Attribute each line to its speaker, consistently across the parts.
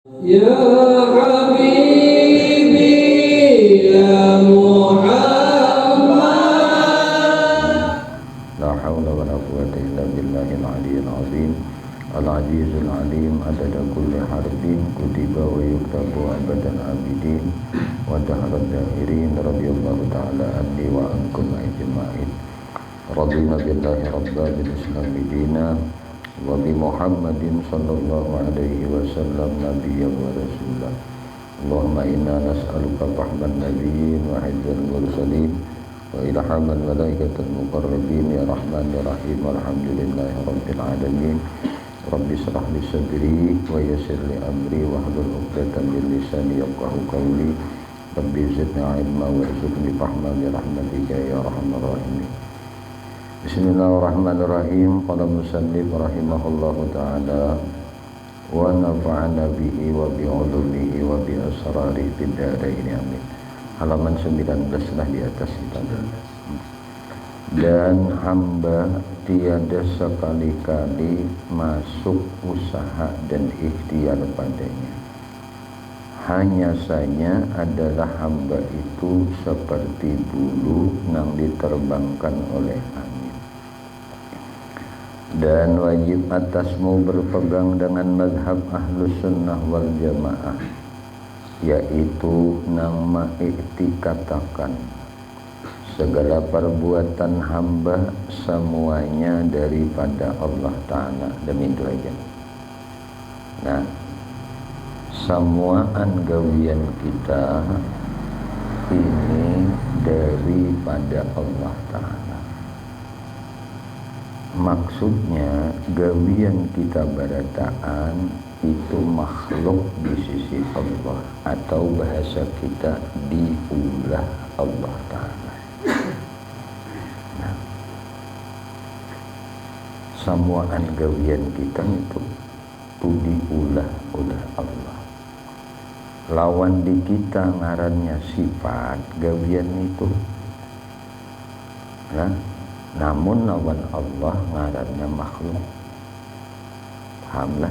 Speaker 1: Ya Habibi ya Muhammad.
Speaker 2: La hawla wa la quwwata illa billahil aliyyil azim. Al-azizul alim adada kulli harfin kutiba wa yuktabu abadan abidin wa daharat dahirin radiyallahu ta'ala anni wa ankum ajma'in. Radina billahi rabba bil islami dina wa bi Muhammadin sallallahu alaihi wasallam nabiyyan wa rasulah. Allahumma inna nas'aluka fahman nabiyyin wa hifdzal mursalin wa ilhamal malaikatil muqarrabin ya rahman ya rahim walhamdulillahi rabbil alamin. Rabbi shrah li sadri wa yassir li amri wahlul 'uqdatam min lisani yafqahu qawli. Rabbi zidni ilma warzuqni fahman bi rahmatika ya arhamar rahimin. Bismillahirrahmanirrahim. Qala musannif rahimahullahu ta'ala wa nafa'ana bihi wa bi 'ulumihi wa bi asrari fid dharain amin. Halaman 19 lah di atas kita. Dan hamba tiada sekali-kali masuk usaha dan ikhtiar padanya. Hanya saja adalah hamba itu seperti bulu yang diterbangkan oleh angin. Dan wajib atasmu berpegang dengan mazhab ahlus sunnah wal jamaah, yaitu nang mengiktikatakan segala perbuatan hamba semuanya daripada Allah Ta'ala. Demi itu aja. Nah, semua gawian kita ini daripada Allah Ta'ala. Maksudnya gawian kita barataan itu makhluk di sisi Allah, atau bahasa kita diulah Allah Ta'ala. Nah, semua gawian kita itu diulah oleh Allah. Lawan di kita ngarannya sifat gawian itu. Nah, namun lawan Allah ngarannya makhluk. Pahamlah?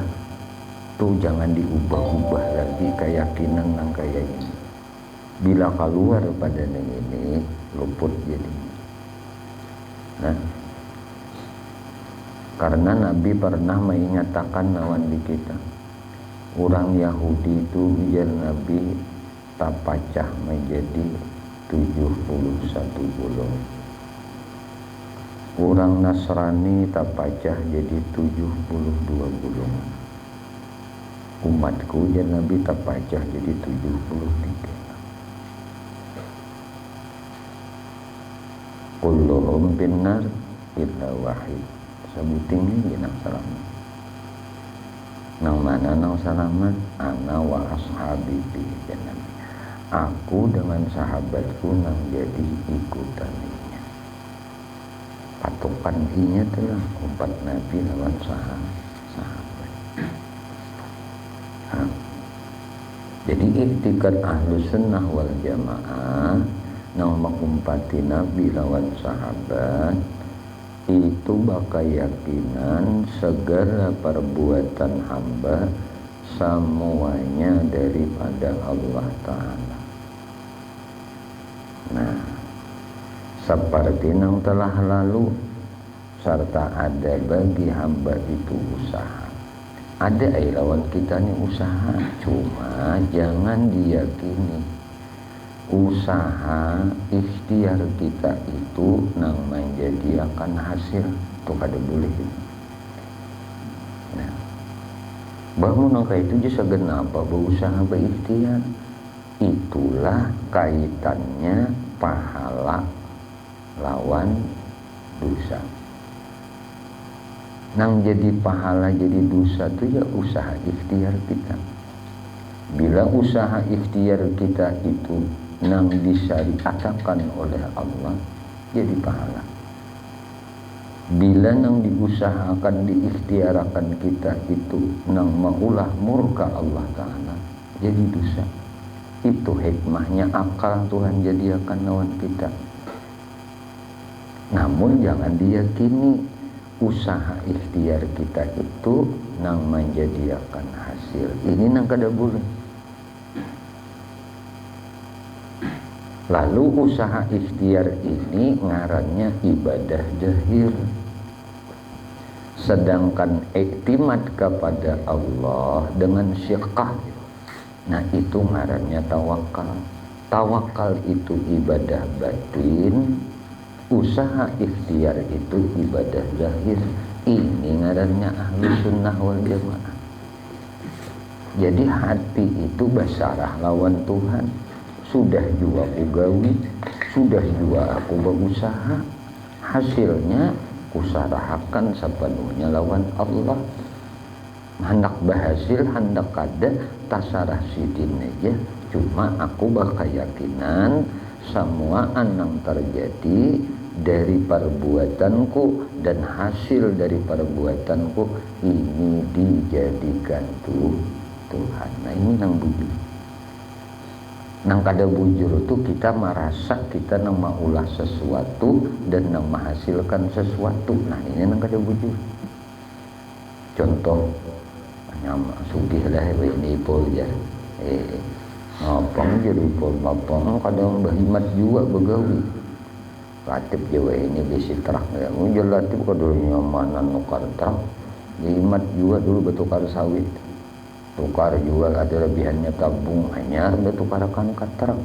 Speaker 2: Tuh jangan diubah-ubah lagi keyakinan yang kayak ini. Bila keluar pada yang ini luput jadi. Nah, karena Nabi pernah mengatakan lawan di kita, orang Yahudi itu biar Nabi tak pecah menjadi 71 golongan. Orang Nasrani tak pecah jadi 72 golongan. Umatku ya Nabi tak pecah jadi 73. Kulluhum binnar illa wahid. Sebuting ini nang selamat. Nang mana nang selamat? Ana wa ashabi bi jannah. Aku dengan sahabatku nang jadi ikutan. Patokan inya telah umat Nabi lawan sahabat. Nah, jadi iktikad ahlus sunnah wal jamaah nang mengumpati Nabi lawan sahabat itu bakal yakinan segala perbuatan hamba semuanya daripada Allah Ta'ala. Nah, seperti yang telah lalu, serta ada bagi hamba itu usaha. Ada lawan kita nih usaha, cuma jangan diyakini usaha ikhtiar kita itu nang menjadikan hasil. Itu kada boleh. Nah, bangun nang itu jasa genapa berusaha berikhtiar. Itulah kaitannya pahala lawan dosa. Nang jadi pahala jadi dosa itu ya usaha ikhtiar kita. Bila usaha ikhtiar kita itu nang disyariatkan oleh Allah, jadi pahala. Bila nang diusahakan diikhtiarakan kita itu nang maulah murka Allah Ta'ala, jadi dosa. Itu hikmahnya akal Tuhan jadikan lawan kita. Namun jangan diyakini usaha ikhtiar kita itu nang menjadikan hasil. hasil. Ini nang kada boleh. Lalu usaha ikhtiar ini ngarannya ibadah zahir. Sedangkan iktimad kepada Allah dengan syiqah, nah itu ngarannya tawakal. Tawakal itu ibadah batin, usaha ikhtiar itu ibadah zahir. Ini ngarannya ahlu sunnah wal jamaah. Jadi hati itu basarah lawan Tuhan. Sudah jua aku gawi, sudah jua aku berusaha, hasilnya kusarahakan sepenuhnya lawan Allah. Hendak berhasil, hendak kada tasarah sidin aja. Cuma aku berkeyakinan semua anang terjadi dari perbuatanku dan hasil dari perbuatanku ini dijadikan Tuhan. Nah ini nang bujur. Nang kada bujur itu kita merasa kita nang maulah sesuatu dan nang menghasilkan sesuatu. Nah ini nang kada bujur. Contoh nyama sugih lah ini pol ya. Ngapang jadi pol bapang kadang berhimat juga begawi. Latip Jawa ini besi terak ya. Mujur latip kada nyamanan nukar terak. Berhimat juga dulu bertukar sawit. Tukar juga ada lebihannya tabung hanya udah tukarkan katrak.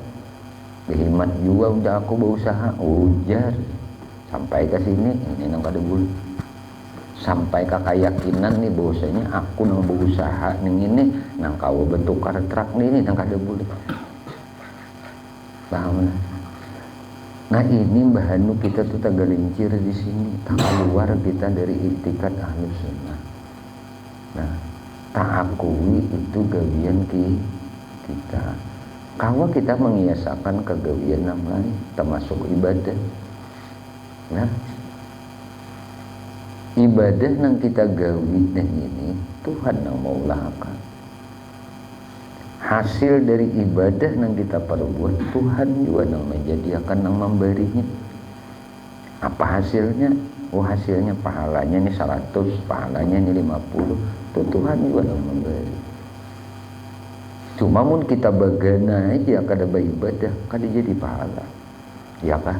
Speaker 2: Berhimat juga udah aku berusaha ujar sampai ke sini ini nang kada boleh. Sampai ke keyakinan nih bahwasanya aku nang berusaha ning ini nang kau bertukar truk nih nang kada boleh. Paham? Nah ini bahanu kita tuh tak gelincir di sini, tak keluar kita dari iktikad ahlus sunnah. Nah tak akui itu gawian kita. Kalau kita mengiasakan kegawian yang lain termasuk ibadah. Nah, ibadah yang kita gawi dan ini Tuhan yang mau lakukan. Hasil dari ibadah yang kita perbuat Tuhan juga yang menjadikan yang memberinya. Apa hasilnya? Oh hasilnya pahalanya ini 100, pahalanya ini 50. Itu Tuhan juga yang memberi. Cuma mun kita bagana aja kada beribadah, kada jadi pahala. Ya kah?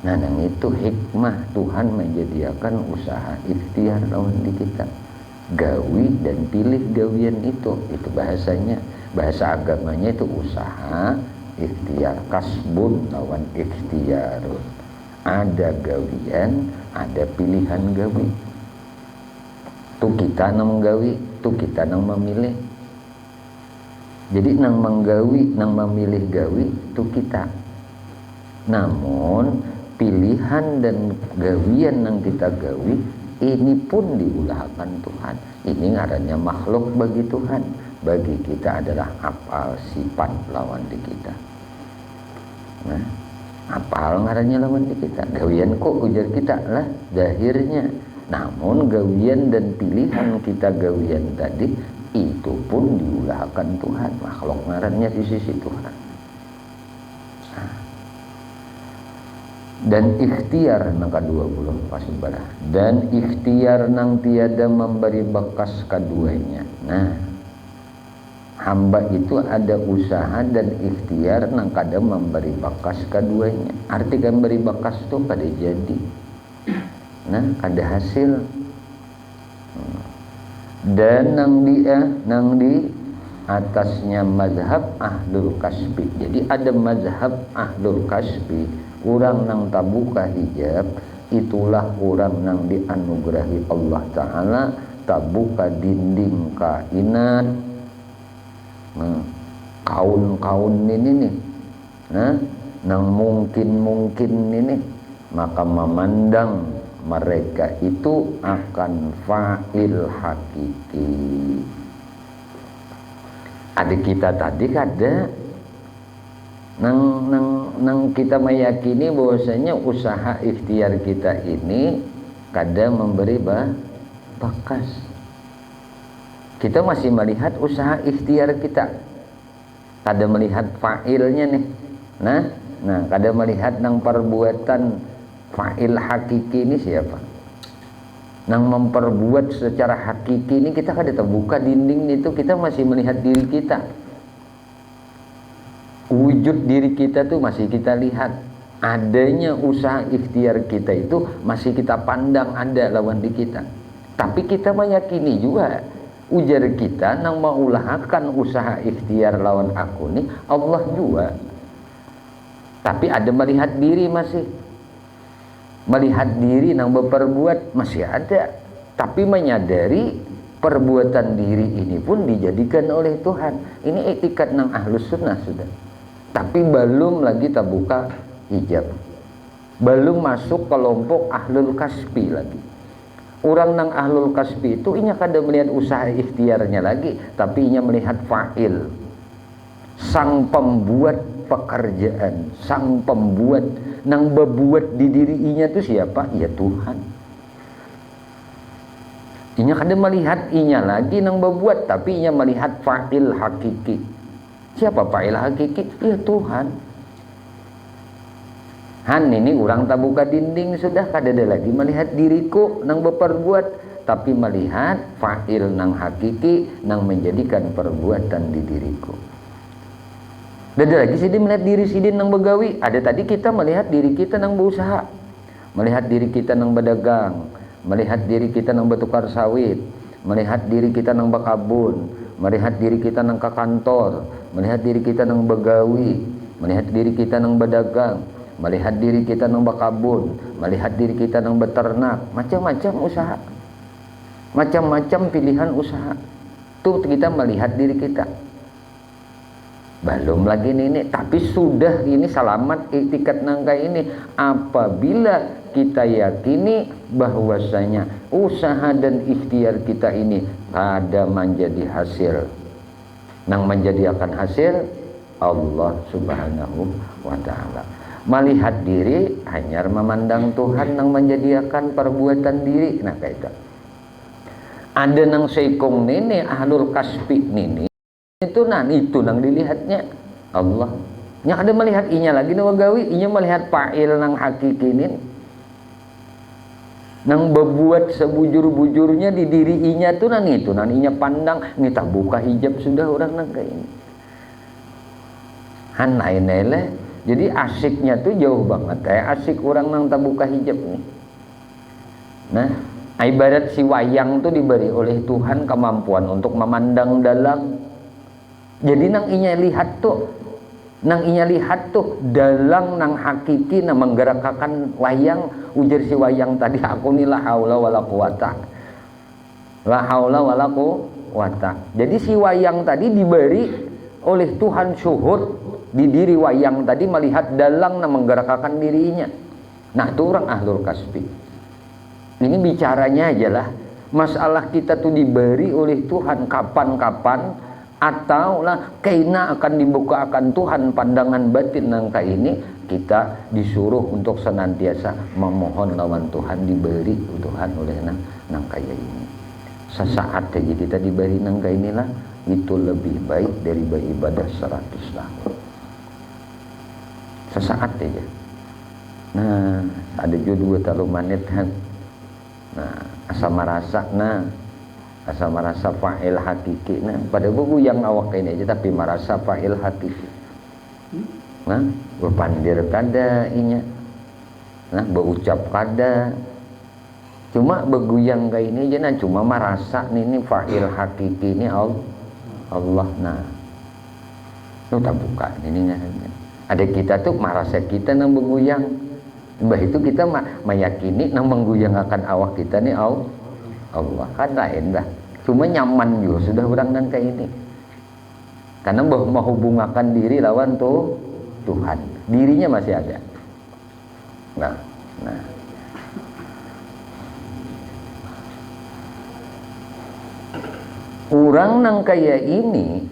Speaker 2: Nah, yang itu hikmah Tuhan menyediakan usaha ikhtiar lawan di kita. Gawi dan pilih gawian itu bahasanya, bahasa agamanya itu usaha ikhtiar, kasbun lawan ikhtiar. Ada gawian, ada pilihan gawi. Tuh kita nang menggawi, tuh kita nang memilih. Jadi nang menggawi, nang memilih gawi tuh kita. Namun pilihan dan gawian yang kita gawi ini pun diulahkan Tuhan. Ini ngarannya makhluk bagi Tuhan. Bagi kita adalah apal sifat lawan di kita. Nah, apal ngarannya lawan di kita. Gawian kok ujar kita lah zahirnya. Namun gawian dan pilihan kita gawian tadi itu pun diulahkan Tuhan. Makhluk ngarannya di sisi Tuhan. Dan ikhtiar nang ke-20 pasubara. Dan ikhtiar nang tiada memberi bekas keduanya. Nah, hamba itu ada usaha dan ikhtiar nang kada memberi bekas keduanya. Arti kan beri bekas itu kada jadi. Nah, ada hasil. Dan nang di atasnya mazhab ahlul kasbi. Jadi ada mazhab ahlul kasbi. Orang nang tabuka hijab itulah orang nang dianugerahi Allah Ta'ala tabuka dinding kainat. Nah, kaun-kaun ini nih. Nah, nang mungkin ini maka memandang mereka itu akan fa'il hakiki. Ada kita tadi kada nang kita meyakini bahwasanya usaha ikhtiar kita ini kada memberi bakas. Kita masih melihat usaha ikhtiar kita, kada melihat fa'ilnya nih. Nah, kada melihat nang perbuatan fa'il hakiki ini siapa. nang memperbuat secara hakiki ini kita kada terbuka dinding itu, kita masih melihat diri kita, wujud diri kita tuh masih kita lihat, adanya usaha ikhtiar kita itu masih kita pandang ada lawan di kita. Tapi kita meyakini juga ujar kita nang mengulahkan usaha ikhtiar lawan aku nih Allah juga. Tapi ada melihat diri masih, melihat diri nang berperbuat masih ada, tapi menyadari perbuatan diri ini pun dijadikan oleh Tuhan. Ini etikat nang ahlus sunnah sudah. Tapi belum lagi terbuka hijab, belum masuk kelompok ahlul kasbi lagi. Orang nang ahlul kasbi itu inya kada melihat usaha ikhtiarnya lagi, tapi inya melihat fa'il, sang pembuat pekerjaan, sang pembuat nang berbuat di diri inya itu siapa? Ya Tuhan. Inya kada melihat inya lagi nang berbuat, tapi inya melihat fa'il hakiki. Siapa fa'il hakiki? Ya Tuhan. Han ini orang tak buka dinding sudah, kada ada lagi melihat diriku nang berperbuat, tapi melihat fa'il nang hakiki nang menjadikan perbuatan di diriku. Dan ada lagi sidin melihat diri sidin nang begawi. Ada tadi kita melihat diri kita nang berusaha, melihat diri kita nang berdagang, melihat diri kita nang bertukar sawit, melihat diri kita nang berkabun, melihat diri kita nang ke kantor, melihat diri kita nang begawi, melihat diri kita nang berdagang, melihat diri kita nang berkabun, melihat diri kita nang beternak, macam-macam usaha, macam-macam pilihan usaha. Tuh kita melihat diri kita. Belum lagi ini, tapi sudah ini selamat etikat nangka ini apabila kita yakini bahwasanya usaha dan ikhtiar kita ini ada menjadi hasil. Nang menjadi akan hasil Allah Subhanahu wa taala. Melihat diri hanya memandang Tuhan nang menjadikan perbuatan diri. Nah kayak itu. Ada nang seikong nene ahlul kasbi nini itu nang dilihatnya Allah. Nya ada melihat inya lagi nang gawi, inya melihat fa'il nang hakiki ini. Nang berbuat sebujur-bujurnya di diri inya tuh nang itu, nang inya pandang, ngita buka hijab sudah orang nang kayak ini. Han lain-lain. Jadi asiknya tuh jauh banget kayak asik orang nang tak buka hijab nih. Nah, ibarat si wayang tuh diberi oleh Tuhan kemampuan untuk memandang dalam. Jadi nang inya lihat tuh, dalang nang hakiki nang menggerakkan wayang. Ujar si wayang tadi, aku ni la haula wala quwata, la haula wala quwata. Jadi si wayang tadi diberi oleh Tuhan syuhud di diri wayang tadi melihat dalang nang menggerakkan dirinya. Nah itu orang ahlul kasbi. Ini bicaranya aja lah, masalah kita tuh diberi oleh Tuhan kapan-kapan, atau lah kaina akan dibuka akan Tuhan pandangan batin nangka ini, kita disuruh untuk senantiasa memohon lawan Tuhan diberi Tuhan oleh nangka ini. Sesaat aja kita diberi nangka inilah, itu lebih baik dari beribadah 100 tahun. Sesaat aja. Nah ada juga 2 talu manit kan. Nah asal merasa merasa fa'il hakiki. Nah pada buku yang awak ini aja tapi merasa fa'il hakiki. Nah berpandir kada inya, nah berucap kada, cuma beguyang kayak ini aja. Nah cuma merasa ini fa'il hakiki ini Allah. Nah lu tak buka ini. Ada kita tuh merasa kita nang beguyang, bah itu kita meyakini nang mengguyang akan awak kita nih Allah kan lain dah. Cuma nyaman juga sudah orang nang kayak ini, karena menghubungkan diri lawan tuh Tuhan, dirinya masih ada. Nah orang nang kayak ini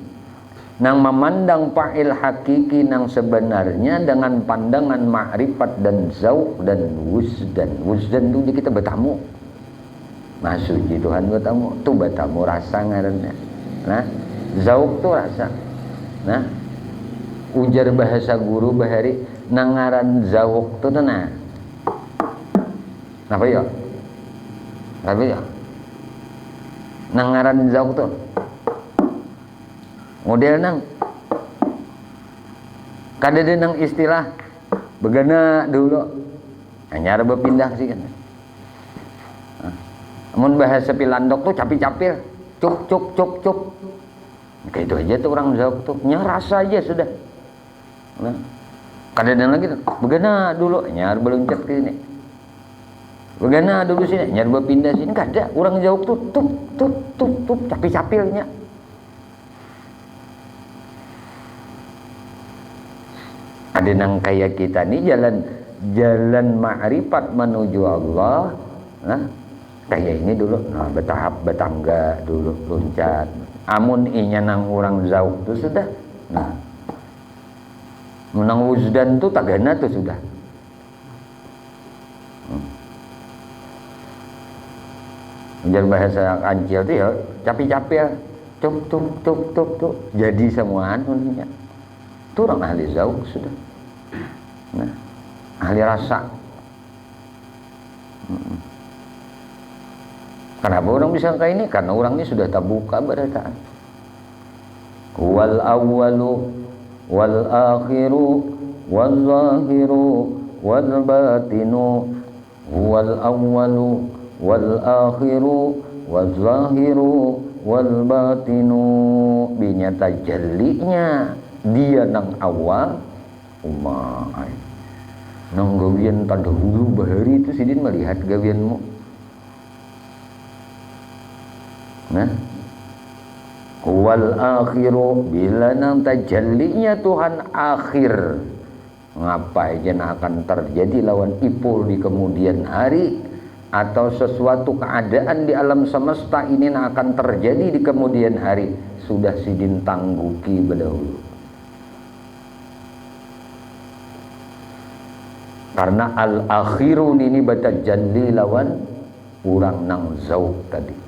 Speaker 2: nang memandang fa'il hakiki nang sebenarnya dengan pandangan ma'rifat dan zauq dan wuzdan itu kita bertamu masuk di Tuhan bertamu tuh bertamu rasa ngarannya. Nah zauq tuh rasa. Nah ujar bahasa guru bahari nangaran zauq tuh nah apa ya Tapi nang ngaran zauk tuh model nang kada ada nang istilah begana dulu hanya berpindah sih kan. Mun bahasa Pilandok tuh capi-capil, cuk cuk cuk cuk. Kayak itu aja tuh orang zauk tuh, nya rasa aja sudah. Nah, kadang lagi begana dulu nyar beluncat ke sini. Begana dulu sini nyar berpindah sini, enggak ada. Orang zauk tuh tup capi-capilnya. Ada nang kayak kita nih jalan ma'rifat menuju Allah. Nah, kayak ini dulu, nah bertahap bertangga dulu loncat. Amun inya nang orang zauk tuh sudah, nah menang wujdan tuh tagana tuh sudah. Menjadi bahasa kancil tuh ya capi-capil, cuk jadi semuaan uninya. Itu orang ahli zauk sudah. Nah, ahli rasa. Kenapa orang bisa kayak ini? Karena orangnya sudah terbuka berataan. Wal awwalu wal akhiru wal zahiru wal batinu wal awwalu wal akhiru wal zahiru wal batinu. Binyata jelinya dia nang awal umai nang gawian tanda hulu bahari itu sidin melihat gawianmu. Nah, wal akhiru bila nang tajallinya Tuhan akhir ngapa aja akan terjadi lawan ipul di kemudian hari atau sesuatu keadaan di alam semesta ini akan terjadi di kemudian hari sudah sidin tangguki berdahulu. Karena al akhirun ini batajalli lawan urang nang zauk tadi.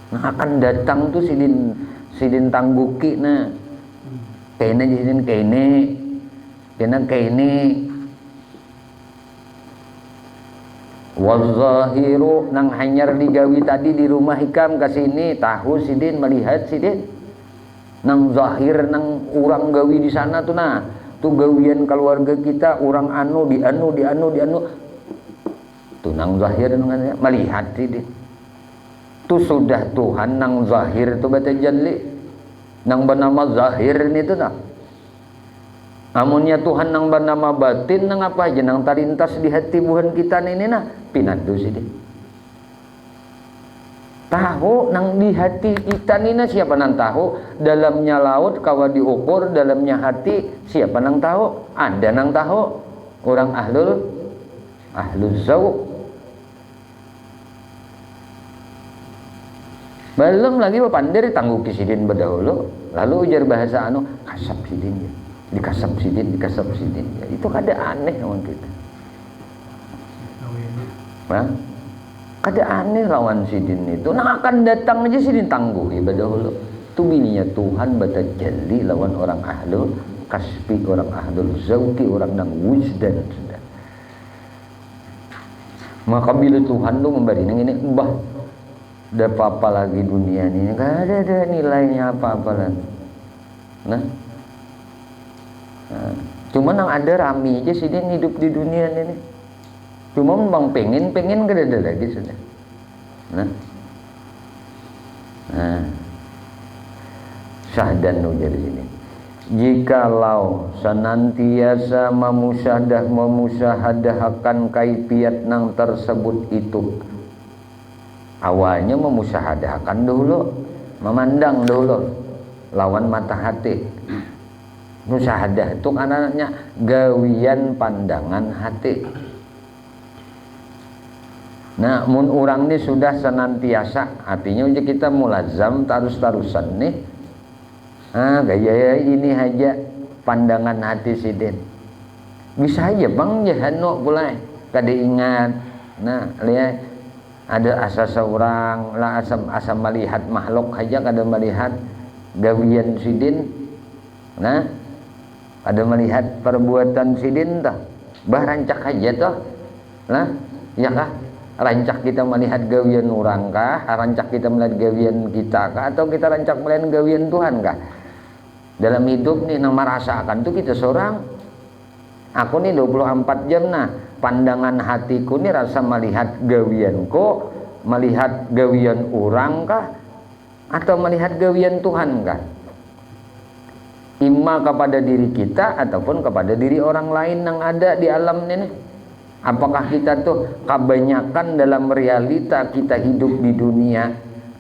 Speaker 2: Nah, akan datang tuh sidin tangguki nah kene sidin kene wazahiru nang hanyar digawi tadi di rumah hikam ke sini tahu sidin melihat sidin nang zahir nang urang gawi di sana tuh nah tuh gawian keluarga kita urang anu tuh nang zahir nang melihat sidin. Itu sudah Tuhan nang zahir itu bata jalli nang bernama zahir itu nah amunnya Tuhan nang bernama batin nang apa aja nang talintas di hati buhan kita ini nah pinatu sih deh tahu nang di hati kita ini nah siapa nang tahu dalamnya laut kawa diukur dalamnya hati siapa nang tahu ada nang tahu orang ahlul zauk. Belum lagi pandai tangguki sidin berdahulu lalu ujar bahasa anu kasap sidin ya dikasap sidin ya. Itu kada aneh lawan kita nah, kada aneh lawan sidin itu nah akan datang aja sidin tangguhi berdahulu itu bininya Tuhan bata jali lawan orang ahlul kaspi orang ahlul zauki orang nang wujdan sudah. Maka bila Tuhan tuh memberi ini mbah ada apa-apa lagi dunia ini gak ada nilainya apa-apa lagi nah cuma yang ada rami aja sih dia hidup di dunia ini cuma bang pengen gak ada lagi sudah nah syahdan ujar sini jikalau senantiasa memusyahadah kaifiat nang tersebut itu awalnya memusyahadahkan dulu memandang dulu lawan mata hati. Musyahadah itu anaknya gawian pandangan hati. Nah mun orang ini sudah senantiasa artinya kita mulazam terus-terusan nih gaya ini aja pandangan hati sidin bisa aja bang jahano pula kada ingat nah lihat ada asa seorang lah asa melihat makhluk aja kada melihat gawian sidin nah ada melihat perbuatan sidin tah bah rancak aja toh nah ya kah Rancak kita melihat gawian orang kah? Rancak kita melihat gawian kita kah? Atau kita rancak melihat gawian Tuhan kah? Dalam hidup nih, nang merasakan tuh kita seorang. Aku nih 24 jam nah, pandangan hatiku nih rasa melihat gawianku, melihat gawian orang kah? Atau melihat gawian Tuhan kah? Imma kepada diri kita ataupun kepada diri orang lain yang ada di alam ini. Apakah kita tuh kebanyakan dalam realita kita hidup di dunia,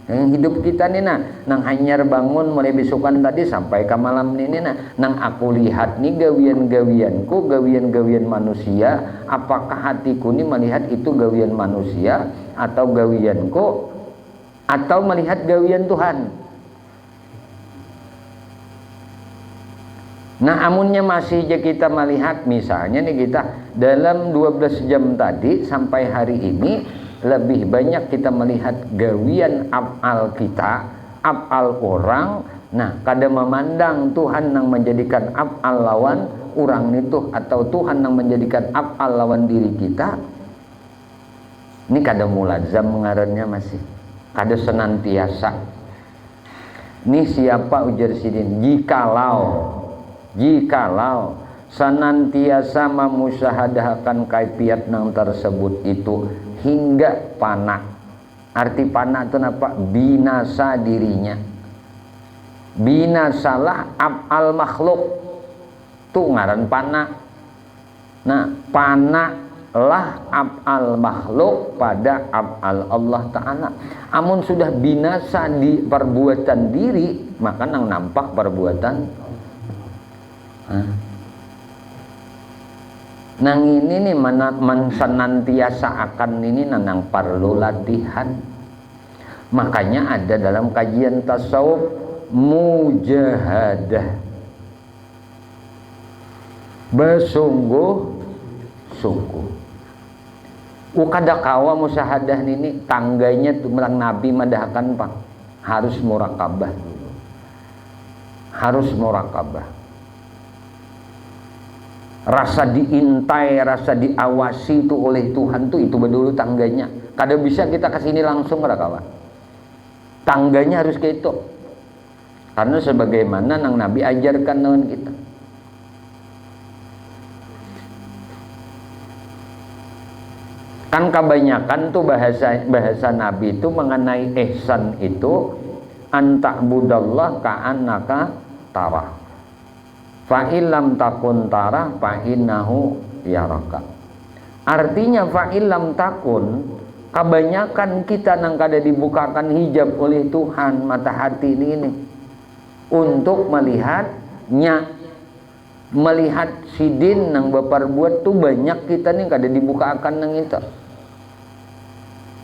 Speaker 2: yang hidup kita nih nang hanyar bangun mulai besokan tadi sampai ke malam ini nang aku lihat nih gawian-gawianku, gawian-gawian manusia. Apakah hatiku nih melihat itu gawian manusia atau gawianku, atau melihat gawian Tuhan? Nah, amunnya masih aja kita melihat, misalnya nih kita dalam 12 jam tadi sampai hari ini lebih banyak kita melihat gawian af'al kita, af'al orang. Nah, kada memandang Tuhan yang menjadikan af'al lawan orang itu, atau Tuhan yang menjadikan af'al lawan diri kita. Ini kada mulazam ngarannya, masih kada senantiasa. Ini siapa ujar sidin? Jikalau senantiasa memusyahadahkan kaifiat nang tersebut itu hingga pana. Arti pana itu apa? Binasa dirinya. Binasalah af'al makhluk. Tuh ngaran pana. Nah, pana lah af'al makhluk pada af'al Allah Ta'ala. Amun sudah binasa di perbuatan diri, maka nang nampak perbuatan. Nang ini nih senantiasa akan ini nang perlu latihan. Makanya ada dalam kajian tasawuf mujahadah, bersungguh-sungguh. Ukada kawa musyahadah ini tangganya tuh melang Nabi madahkan pak, harus murakabah dulu, harus murakabah. Rasa diintai, rasa diawasi itu oleh Tuhan tuh itu dulu tangganya. Kada bisa kita kesini langsung kawan. Tangganya harus kayak itu. Karena sebagaimana nang Nabi ajarkan dengan kita. Kan kebanyakan tuh bahasa Nabi itu mengenai ihsan itu anta'budallah ka'annaka tarah. Fa'ilam takun tarah fa'innahu yaraka. Artinya fa'ilam takun, kebanyakan kita nang kada dibukakan hijab oleh Tuhan mata hati ini untuk melihatnya, melihat sidin nang beperbuat tuh banyak kita nih kada dibukakan nang itu.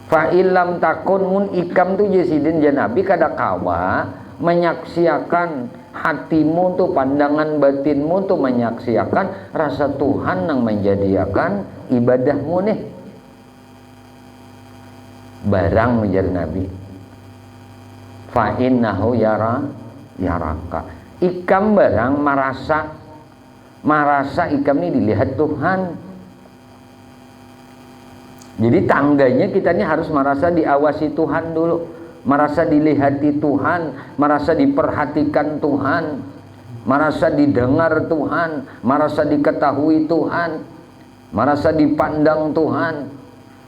Speaker 2: Fa'ilam takun mun ikam tuh sidin janabi kada kawa menyaksiakan hatimu tuh, pandangan batinmu tuh menyaksiakan rasa Tuhan yang menjadikan ibadahmu nih barang menjadi Nabi. Fa'innahu yaraka. Ikam barang merasa ikam ini dilihat Tuhan. Jadi tangganya kita ini harus merasa diawasi Tuhan dulu, merasa dilihati Tuhan, merasa diperhatikan Tuhan, merasa didengar Tuhan, merasa diketahui Tuhan, merasa dipandang Tuhan.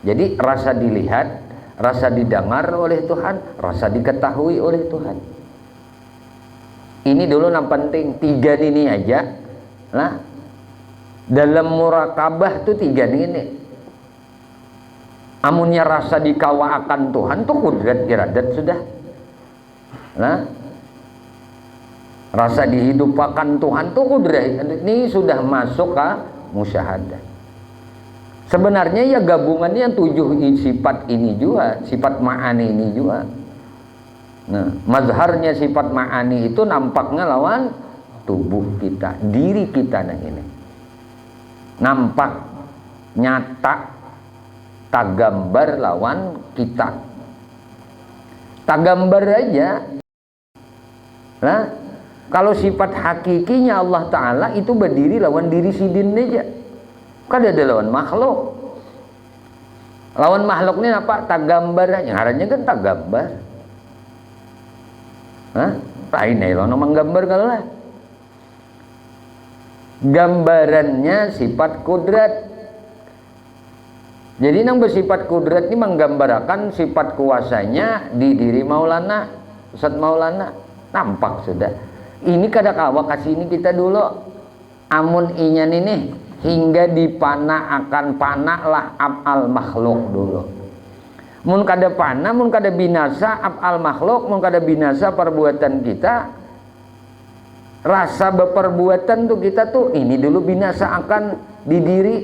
Speaker 2: Jadi rasa dilihat, rasa didengar oleh Tuhan, rasa diketahui oleh Tuhan. Ini dulu yang penting, 3 ini aja lah. Dalam murakabah tuh 3 ini. Amunnya rasa dikawa akan Tuhan tuh kudrat iradat sudah. Nah, rasa dihidupakan Tuhan tuh kudrat ini sudah masuk ke musyahadah. Sebenarnya ya gabungannya 7 sifat ini juga, sifat ma'ani ini juga. Nah, mazharnya sifat ma'ani itu nampaknya lawan tubuh kita, diri kita nah ini. Nampak nyata tagambar lawan kita, tagambar aja. Nah, kalau sifat hakikinya Allah Ta'ala itu berdiri lawan diri sidin aja, kada ada lawan makhluk. Lawan makhluk ini apa? Tak gambar aja. Ngarannya kan tak gambar. Hah? Lain nih lo nomang gambar kalau lah. Gambarannya sifat kudrat. Jadi nang bersifat kudrat ini menggambarkan sifat kuasanya di diri Maulana, Ustaz Maulana. Nampak sudah. Ini kada kawa kasih ini kita dulu. Amun inyan ini hingga dipana akan pana lah af'al makhluk dulu. Mun kada pana, mun kada binasa af'al makhluk, mun kada binasa perbuatan kita. Rasa beperbuatan tuh kita tuh ini dulu binasa akan di diri.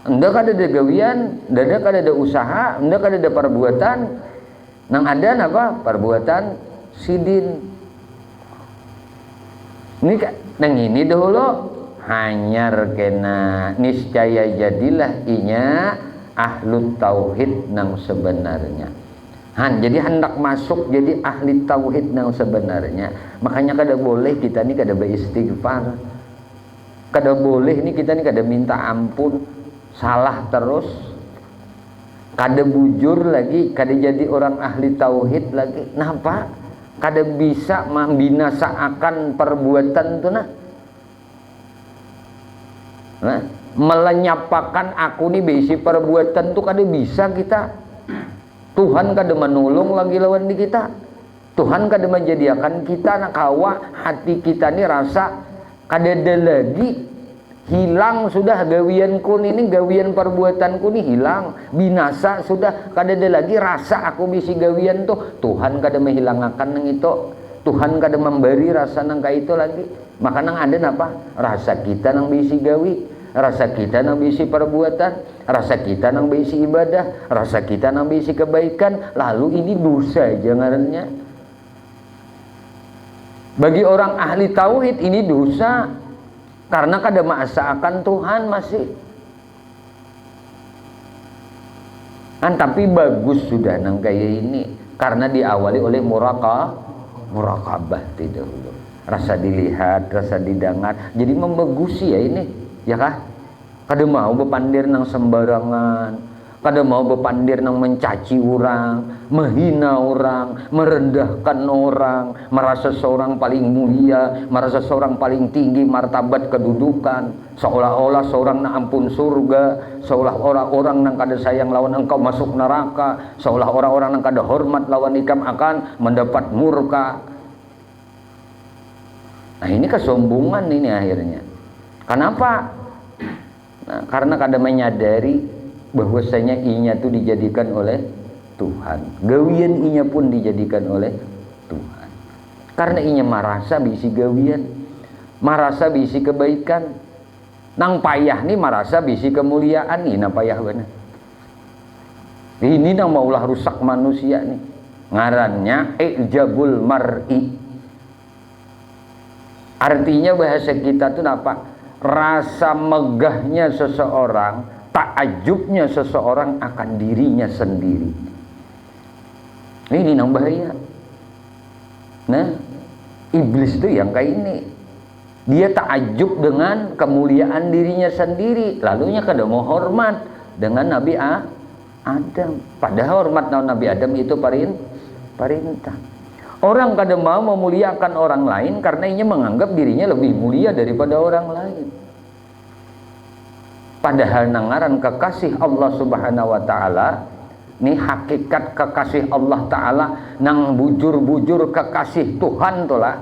Speaker 2: Ndak kada ada gawian, ndak kada ada usaha, ndak kada ada perbuatan. Nang ada apa? Perbuatan sidin. Ini nang ini dahulu hanyar kena niscaya jadilah inya ahlu tauhid nang sebenarnya. Jadi hendak masuk jadi ahli tauhid nang sebenarnya. Makanya kada boleh kita ni kada beristighfar. Kada boleh ni kita ni kada minta ampun. Salah terus. Kada bujur lagi, kada jadi orang ahli tauhid lagi. Kenapa? Kada bisa membinasakan perbuatan tu nah. Melenyapakan aku ni besi perbuatan tu kada bisa kita. Tuhan kada menolong lagi lawan di kita. Tuhan kada menjadikan kita nak kawa hati kita ni rasa kada ada lagi, hilang sudah gawianku ini, gawian perbuatanku ni hilang, binasa sudah, kada ada lagi rasa aku bisi gawian tu. Tuhan kada menghilangkan nang itu. Tuhan kada memberi rasa nang ka itu lagi. Maka nang ada apa? Rasa kita nang bisi gawi, rasa kita nang bisi perbuatan, rasa kita nang bisi ibadah, rasa kita nang bisi kebaikan. Lalu ini dosa jangannya. Bagi orang ahli tauhid ini dosa karena kada maasa akan Tuhan masih. Tapi bagus sudah nang kaya ini karena diawali oleh muraqabah tidak dulu. Rasa dilihat, rasa didengar, jadi membagusi ya ini, ya kah? Kada mau bepandir nang sembarangan, kada mau bepandir nang mencaci orang, menghina orang, merendahkan orang, merasa seorang paling mulia, merasa seorang paling tinggi martabat kedudukan, seolah-olah seorang nang ampun surga, seolah-olah orang nang kada sayang lawan engkau masuk neraka, seolah orang-orang nang kada hormat lawan ikam akan mendapat murka. Nah ini kesombongan ini akhirnya. Kenapa? Nah, karena kada menyadari bahwasanya inya itu dijadikan oleh Tuhan. Gawian inya pun dijadikan oleh Tuhan. Karena inya marasa bisi gawian, marasa bisi kebaikan. Nang payah nih marasa bisi kemuliaan nih, nang payah benar. Ini nang maulah rusak manusia nih. Ngarannya ijabul mar'i. Artinya bahasa kita tuh apa? Rasa megahnya seseorang, takjubnya seseorang akan dirinya sendiri. Ini nang bahaya. Nah, iblis tuh yang kayak ini. Dia takjub dengan kemuliaan dirinya sendiri, lalunya kada mau hormat dengan Nabi Adam. Padahal hormat Nabi Adam itu perintah. Orang kada mau memuliakan orang lain karena ia menganggap dirinya lebih mulia daripada orang lain. Padahal nangaran kekasih Allah Subhanahu wa taala, ini hakikat kekasih Allah taala nang bujur-bujur kekasih Tuhan tulah.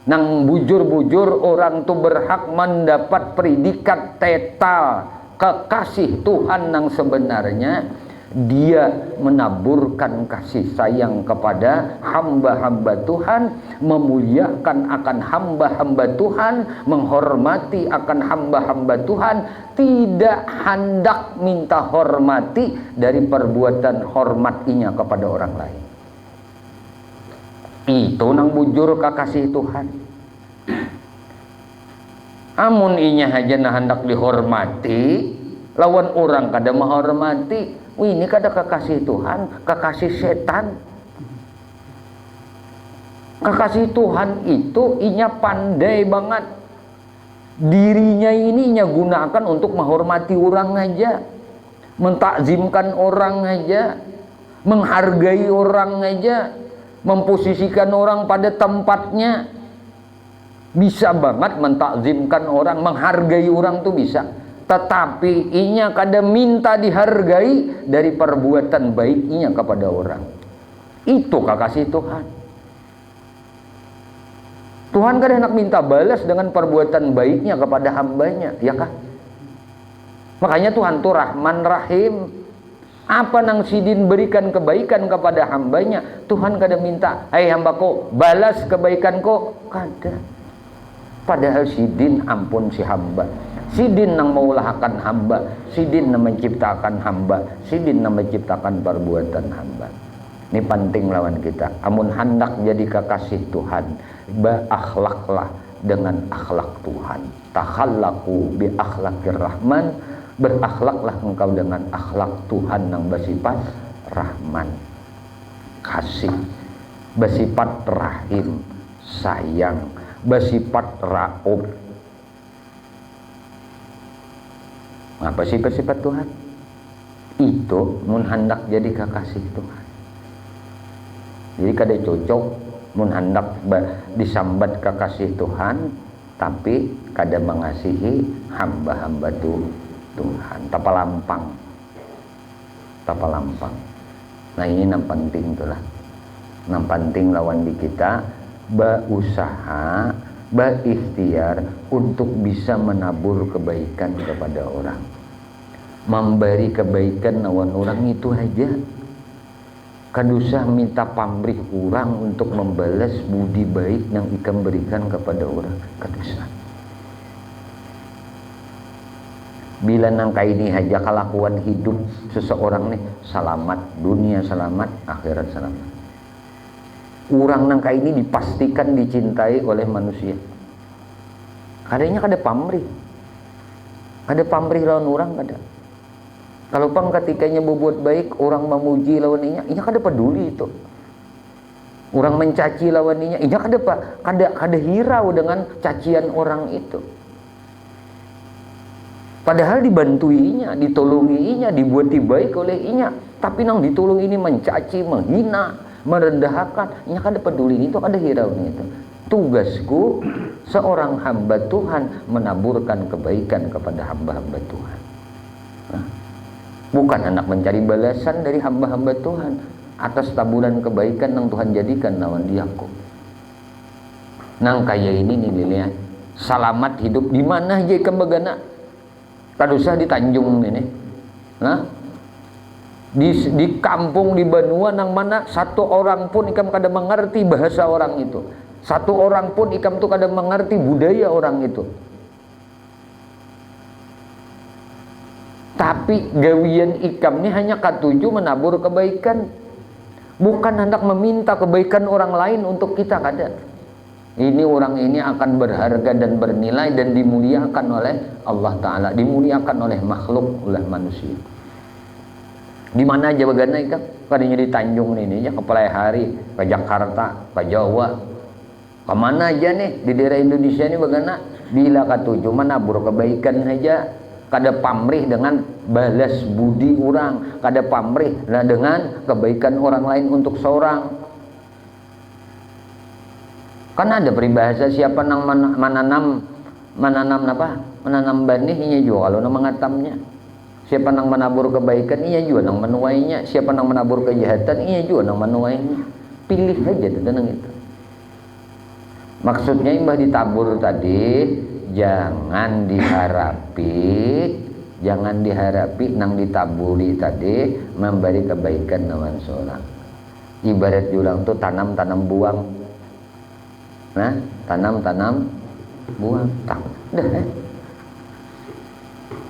Speaker 2: Nang bujur-bujur orang tu berhak mendapat predikat tetal kekasih Tuhan nang sebenarnya. Dia menaburkan kasih sayang kepada hamba-hamba Tuhan, memuliakan akan hamba-hamba Tuhan, menghormati akan hamba-hamba Tuhan, tidak hendak minta hormati dari perbuatan hormatinya kepada orang lain. Itu nang bujur kekasih Tuhan. Amun inya haja nah hendak dihormati, lawan orang kada menghormati. Ini kada kekasih Tuhan, kekasih setan. Kekasih Tuhan itu inya pandai banget. Dirinya ini inya gunakan untuk menghormati orang aja. mentakzimkan orang aja, menghargai orang aja, memposisikan orang pada tempatnya. Bisa banget mentakzimkan orang, menghargai orang tuh bisa. Tetapi inya kada minta dihargai dari perbuatan baik inya kepada orang. Itu kekasih Tuhan. Tuhan kada hendak minta balas dengan perbuatan baiknya kepada hambanya, ya kah? Makanya Tuhan tuh Rahman Rahim. Apa nang sidin berikan kebaikan kepada hambanya, Tuhan kada minta, hai hambaku balas kebaikanku, kada. Padahal sidin ampun si hamba, sidin nang meulahkan hamba, sidin nang menciptakan hamba, sidin nang menciptakan perbuatan hamba. Ini penting lawan kita. Amun hendak jadi kekasih Tuhan, berakhlaklah dengan akhlak Tuhan. Takhallaku bi akhlakir Rahman, berakhlaklah engkau dengan akhlak Tuhan yang bersifat Rahman, kasih, bersifat Rahim, sayang, bersifat Raub. Apa sifat Tuhan? Itu mun hendak jadi kekasih Tuhan. Jadi kada cocok mun hendak disambat kekasih Tuhan tapi kada mengasihi hamba-hamba Tuhan. Tapalampang. Nah ini yang penting itulah. Yang penting lawan di kita berusaha, berikhtiar untuk bisa menabur kebaikan kepada orang, memberi kebaikan lawan orang itu aja. Kadusah minta pamrih orang untuk membalas budi baik yang ikam berikan kepada orang, kadusah. Bila nangka ini aja kelakuan hidup seseorang nih selamat, dunia selamat, akhirat selamat. Orang nangka ini dipastikan dicintai oleh manusia. Kadanya kada pamrih. Ada pamrih lawan orang kada. Kalau pang ketikanya berbuat baik, orang memuji lawan inya kada peduli itu. Orang mencaci lawan inya kada hirau dengan cacian orang itu. Padahal dibantuinya, ditolonginya, dibuati baik oleh inya, tapi nang ditolong ini mencaci, menghina, merendahkan, inya kada peduli itu, kada hirau itu. Tugasku seorang hamba Tuhan menaburkan kebaikan kepada hamba-hamba Tuhan. Bukan hendak mencari balasan dari hamba-hamba Tuhan atas taburan kebaikan yang Tuhan jadikan lawan diaku. Nang kaya ini nih salamat hidup di mana aja ikam bagana. Kadusah di Tanjung ini. Nah, di kampung di Banua nang mana satu orang pun ikam kada mengerti bahasa orang itu. Satu orang pun ikam tuh kada mengerti budaya orang itu. Tapi gawian ikam ini hanya katuju menabur kebaikan, bukan hendak meminta kebaikan orang lain untuk kita, kada. Ini orang ini akan berharga dan bernilai dan dimuliakan oleh Allah Ta'ala, dimuliakan oleh makhluk, oleh manusia. Di mana aja bagana ikam? Kadanya di Tanjung ini aja, ke Palihari, ke Jakarta, ke Jawa, kemana aja nih di daerah Indonesia ini bagana. Bila katuju menabur kebaikan aja, kada pamrih dengan balas budi orang, kada pamrih dengan kebaikan orang lain untuk seorang. Kan ada peribahasa siapa nang menanam benih inya juga kalau nang mengatamnya. Siapa nang menabur kebaikan inya juga nang menuainya. Siapa nang menabur kejahatan inya juga nang menuainya. Pilih aja tentang itu. Maksudnya imbah ditabur tadi, jangan diharapi nang ditaburi tadi memberi kebaikan lawan seorang. Ibarat jurang tuh tanam buang. Nah, tanam buang tak dah.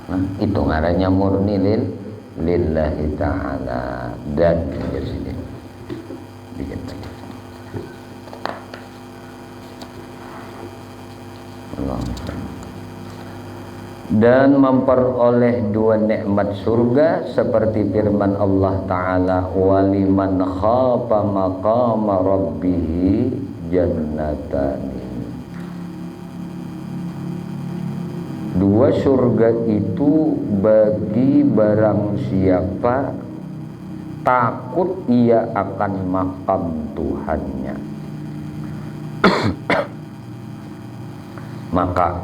Speaker 2: Nah, itu ngarannya murni lillahi ta'ala dan sini. Bikin Allah. Dan memperoleh dua nikmat surga seperti firman Allah Ta'ala, waliman khafa maqama rabbih jannatani. Dua, surga itu bagi barang siapa takut ia akan makam Tuhannya. Maka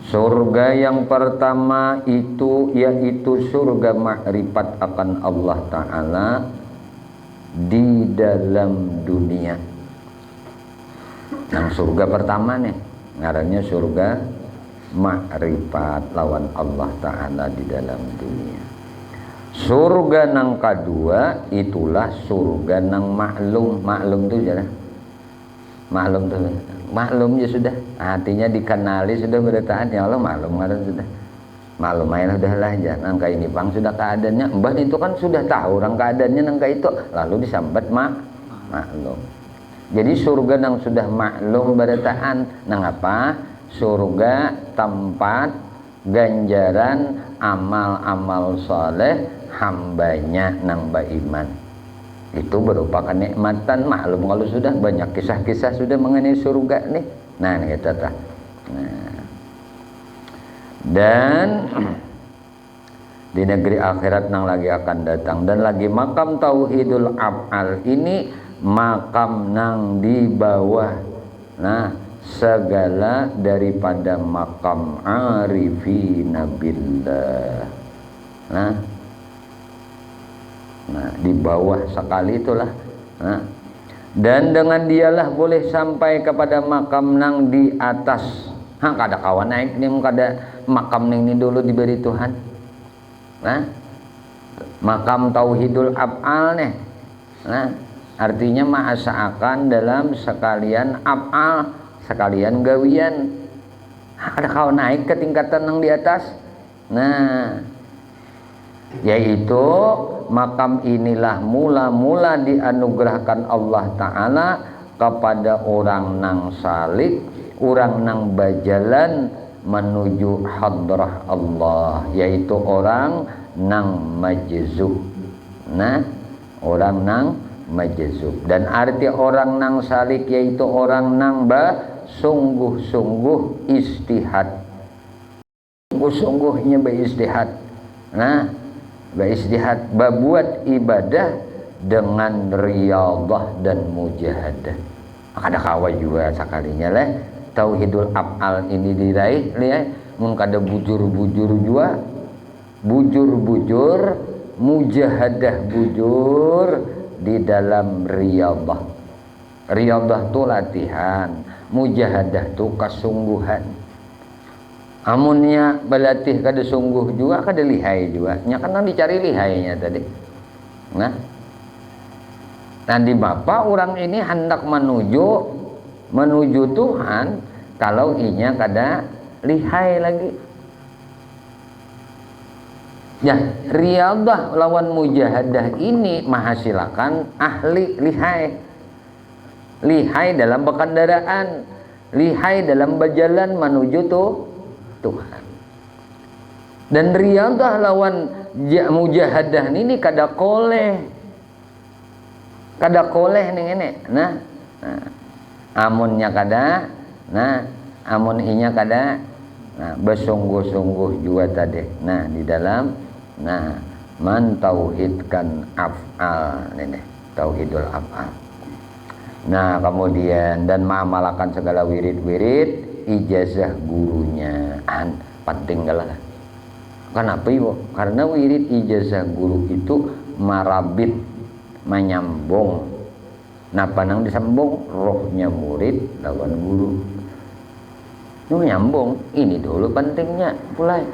Speaker 2: surga yang pertama itu yaitu surga makrifat akan Allah Ta'ala di dalam dunia. Yang surga pertama nih ngarannya surga makrifat lawan Allah Ta'ala di dalam dunia. Surga nang kedua itulah surga nang maklum. Maklum itu jalan. Maklum tuh. Maklum ya sudah. Artinya dikenali sudah beritaan ya Allah maklum ngaran sudah. Maklum aja udahlah jangan angka ini bang sudah keadaannya. Mbah itu kan sudah tahu orang keadaannya nangka itu lalu disambat maklum. Jadi surga nang sudah maklum beritaan nang apa? Surga tempat ganjaran amal-amal soleh hambanya nang beriman. Itu berupa kenikmatan. Maklum kalau sudah banyak kisah-kisah sudah mengenai surga nih. Nah kita tah. Nah. Dan di negeri akhirat nang lagi akan datang dan lagi makam tauhidul af'al ini makam nang di bawah. Nah segala daripada makam arifina billah. Nah, di bawah sekali itulah. Nah, dan dengan dialah boleh sampai kepada makam nang di atas. Kada kawan naik nih, kada makam nang ini dulu diberi Tuhan. Nah, makam tauhidul af'al nih. Nah, artinya ma'asa'akan dalam sekalian af'al, sekalian gawian. Kada kawan naik ke tingkatan nang di atas. Nah, yaitu makam inilah mula-mula dianugerahkan Allah Ta'ala kepada orang nang salik, orang nang berjalan menuju hadrah Allah, yaitu orang nang majzub. Nah, orang nang majzub. Dan arti orang nang salik yaitu orang nang sungguh-sungguh istihad. Sungguh-sungguhnya beristihad. Nah, beristihad berbuat ibadah dengan riyadhah dan mujahadah. Kada kawa juga sekalinya lah tauhidul af'al ini diraih lihat mun kada bujur-bujur juga bujur-bujur mujahadah bujur di dalam riyadhah. Riyadhah tu latihan, mujahadah tu kesungguhan. Amunnya berlatih kada sungguh juga kada lihai juga. Nya kan dicari lihainya tadi. Nah, nanti bapak orang ini hendak menuju Tuhan kalau inya kada lihai lagi. Ya, riyadhah lawan mujahadah ini menghasilkan ahli lihai. Lihai dalam berkendaraan, lihai dalam berjalan menuju Tuhan. Dan riyadhah lawan mujahadah ini kada koleh nih ngene. Nah, amunnya kada, nah amun inya kada, nah bersungguh-sungguh juga tadi. Nah di dalam, nah mentauhidkan af'al ini, tauhidul af'al. Nah kemudian dan mengamalkan segala wirid-wirid ijazah gurunya penting galah. Kenapa ibu? Karena wirid ijazah guru itu marabit menyambung. Nah panang disambung rohnya murid lawan guru. Itu nyambung. Ini dulu pentingnya mulai.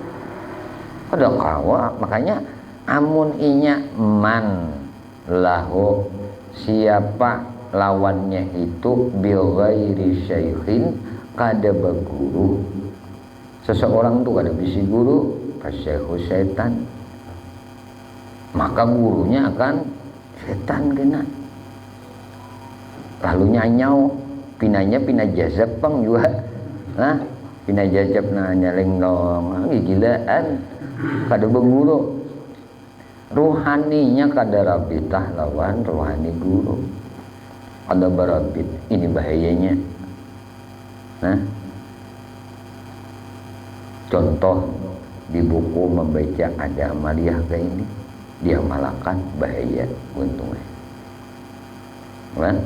Speaker 2: Ada kawa makanya amun inya man lahu siapa lawannya itu bil ghairi syaikhin kada berguru. Seseorang tuh kada bisi guru, fasyaihu syaitan. Maka gurunya akan setan kena. Lalu nyanyau, pinanya pina jazab pang juga. Nah, pina jazab nah nyaling dong, gigilaan. Kada berguru. Rohaninya kada rabitah lawan rohani guru. Ada berabit, ini bahayanya. Nah, Contoh di buku membaca ada amaliyah kayak ini, dia malakan bahaya untungnya. Kan?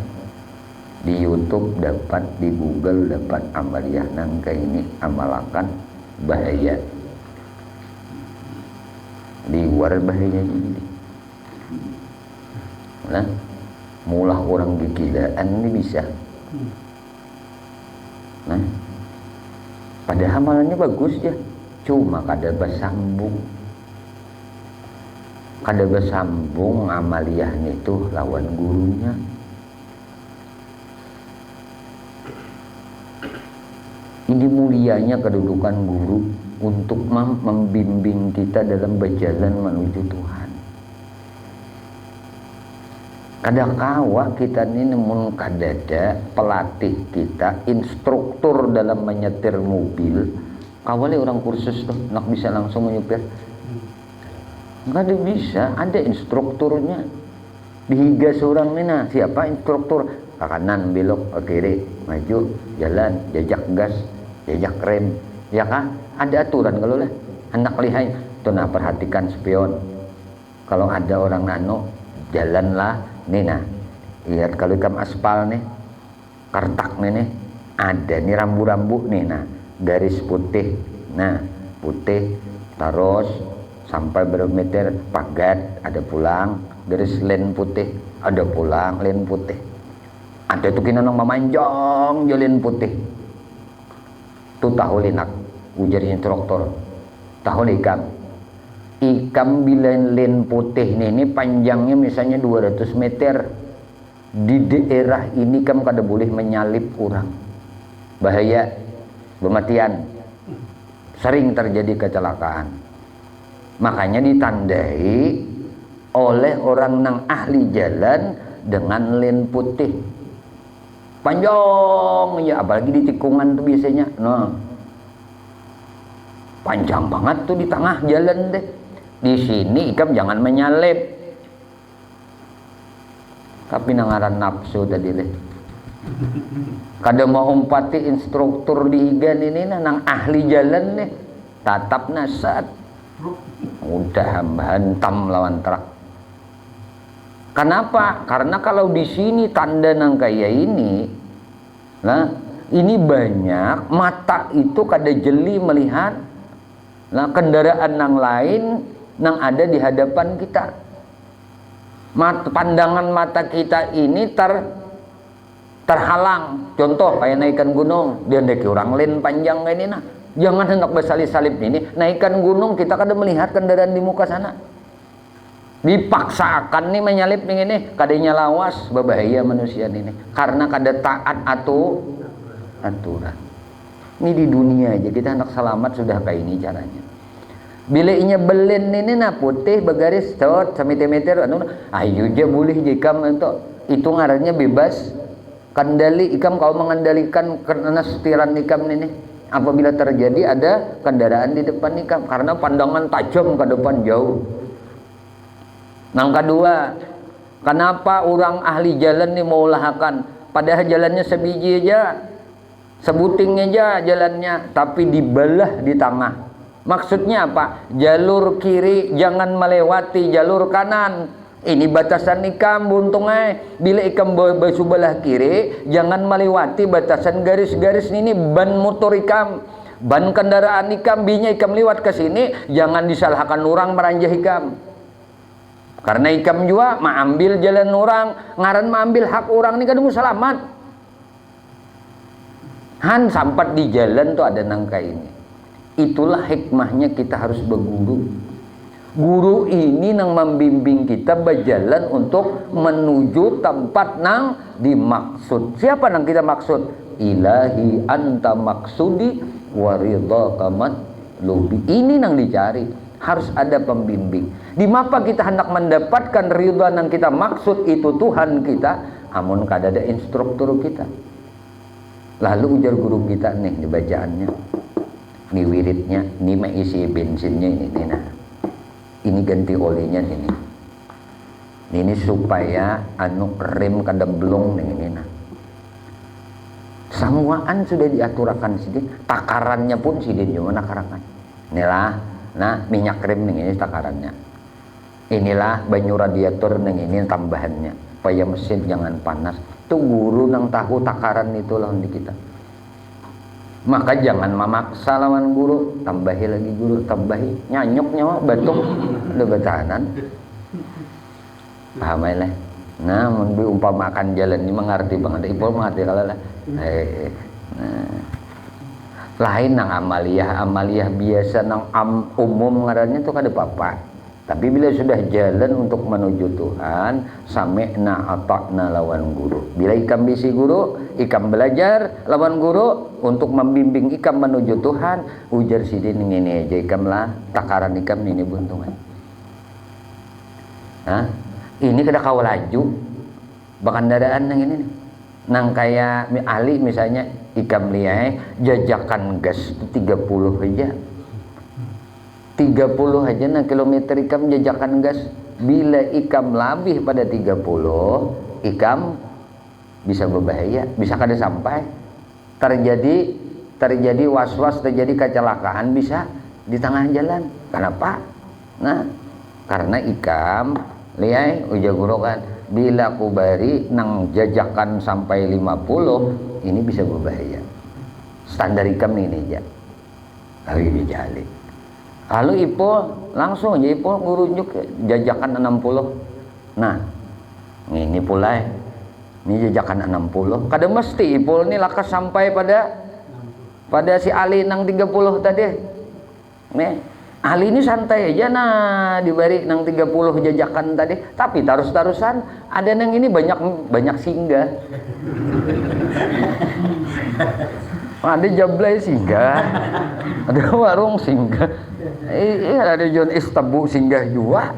Speaker 2: Di YouTube dapat, di Google dapat amaliyah nang kayak ini amalakan bahaya. Di luar bahaya jadi. Nah, mulah orang gigilaan ini bisa. Nah, pada amalannya bagus ya, cuma kada bersambung. Kada bersambung amaliyahnya itu lawan gurunya. Ini mulianya kedudukan guru untuk membimbing kita dalam berjalan menuju Tuhan. Kadang-kala kita ini namun kadada pelatih kita, instruktur dalam menyetir mobil. Kawalnya orang kursus tuh, nak bisa langsung menyupir. Enggak ada bisa, ada instrukturnya. Dihiga seorang ini, nah siapa instruktur? Ke kanan belok, ke kiri maju, jalan, jajak gas, jajak rem, ya kan? Ada aturan kalau lah. Hendak lihai, tuh nah perhatikan spion. Kalau ada orang nano, jalanlah, nih nah, lihat kalau ikam aspal nih, kartak nih, ada nih rambu-rambu nih, nah, garis putih, nah, putih, terus sampai berapa meter, pagat, ada pulang, garis len putih, ada pulang, len putih. Ada tuh kina nong memanjang jalan putih. Tuh tahu linak ujar instruktur. Tahu ikam. Ikam bila len putih ini panjangnya misalnya 200 meter. Di daerah ini kamu kada boleh menyalip orang. Bahaya, kematian. Sering terjadi kecelakaan. Makanya ditandai oleh orang nang ahli jalan dengan len putih. Panjang ya, apalagi di tikungan tuh biasanya, nah panjang banget tuh di tengah jalan deh. Di sini ikam jangan menyalip. Tapi nangaran nafsu tadi deh. Kada mau umpati instruktur di higan ini nang ahli jalan nih, tatap nasat, udah hantam lawan truk. Kenapa? Karena kalau di sini tanda nang kayak ini, nah ini banyak mata itu kada jeli melihat, nah kendaraan nang lain nang ada di hadapan kita. Pandangan mata kita ini terhalang. Contoh kayak naikkan gunung, dia naik orang lain panjang kayak ini nah. Jangan hendak bersalip-salip ini, naikkan gunung kita kada melihat kendaraan di muka sana. Dipaksakan nih menyalip ini, kadanya lawas, berbahaya manusia ini karena kada taat atau aturan. Ini di dunia aja kita hendak selamat sudah kayak ini caranya. Bila inya belen ini nah putih bergaris tot sentimeter anu ayo aja boleh jikam untuk itu ngarannya bebas kendali ikam kau mengendalikan karena setiran ikam ini apabila terjadi ada kendaraan di depan ikam karena pandangan tajam ke depan jauh. Yang kedua, kenapa orang ahli jalan nih mau lahakan? Padahal jalannya sebiji aja, sebuting aja jalannya, tapi dibelah di tengah. Maksudnya apa? Jalur kiri jangan melewati jalur kanan. Ini batasan ikam buntungnya. Bila ikam belah kiri, jangan melewati batasan garis-garis ini ban motor ikam. Ban kendaraan ikam, binya ikam lewat ke sini, jangan disalahkan orang meranjah ikam. Karena ikam juga mengambil jalan orang, ngaran mengambil hak orang ini kadang selamat. Han sampai di jalan tuh ada nangka ini. Itulah hikmahnya kita harus berguru. Guru ini nang membimbing kita berjalan untuk menuju tempat nang dimaksud. Siapa nang kita maksud? Ilahi anta maksudi waridhaka matlubi. Ini nang dicari. Harus ada pembimbing. Di mapa kita hendak mendapatkan ridha yang kita maksud itu Tuhan kita, amun kada ada instruktur kita. Lalu ujar guru kita nih di bacaannya, ini wiridnya, ini mengisi bensinnya ini nah. Ini ganti olinya ini. Ini supaya anu rem kada blong nih ini nah. Semuaan sudah diaturakan sidin, takarannya pun sidin cuma nakarakan. Inilah, nah minyak krim nih ini takarannya. Inilah banyu radiator nih ini tambahannya. Supaya mesin jangan panas. Itu guru nang tahu takaran itu lawan di kita. Maka jangan memaksa lawan guru, tambahi lagi guru, tambahi nyanyuk nyawa batuk udah bertahanan. Paham ya? Nah, mun diumpamakan jalan ini mengerti banget, ipol mengerti kalau lah. Nah. Lain nang amaliyah biasa nang umum ngarannya itu kada apa-apa. Tapi bila sudah jalan untuk menuju Tuhan, sami'na ata'na lawan guru. Bila ikam bisi guru, ikam belajar lawan guru untuk membimbing ikam menuju Tuhan, ujar sidin ini aja ikam lah takaran ikam ini buntungan. Hah? Ini kada kau laju bakandaraan nang ini nih. Nang kayak Ali misalnya ikam liai jajakan gas itu 30 aja. 30 aja nah kilometer ikam jajakan gas. Bila ikam lebih pada 30, ikam bisa berbahaya, bisa kada sampai. Terjadi was-was, terjadi kecelakaan bisa di tengah jalan. Kenapa? Nah, karena ikam liai uja guru kan bila kubari nang jajakan sampai 50 ini bisa berbahaya. Standar ikam ini aja. Lagi dijali. Lalu ipol langsung aja ipol ngurunjuk jajakan 60. Nah, ini pula ini jajakan 60. Kada mesti ipol ini lakas sampai pada si Ali nang 30 tadi. Nih, Ali ini santai aja nah diberi nang 30 jajakan tadi. Tapi terus-terusan ada nang ini banyak singgah. Ada jablay singgah. Ada warung singgah. Ada John Istabu singgah juga.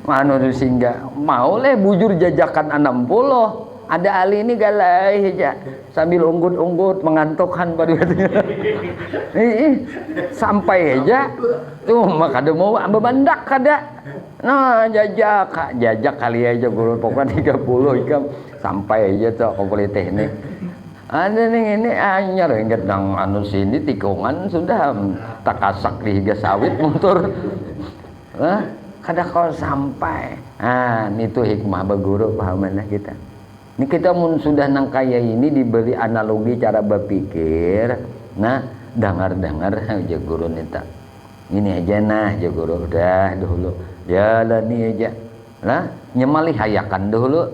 Speaker 2: Mano tu singgah. Mau leh bujur jajakan 60. Ada Ali ini galai aja sambil unggut-unggut mengantukkan pada sampai aja tuh maka ada mau bebandak kada. Nah jajak kali aja guru pokoknya 30 ikam sampai aja tuh aku boleh teknik. Ada nih ini anyar inget nang anu sini tikungan sudah takasak di higa sawit motor. Kada kau sampai. Itu hikmah berguru pahamanlah kita. Ini kita sudah nang kaya ini diberi analogi cara berpikir. Nah, dengar aja guru nita. Ini aja nah aja guru udah dulu. Jalani aja. Lah, nyemali hayakan dulu.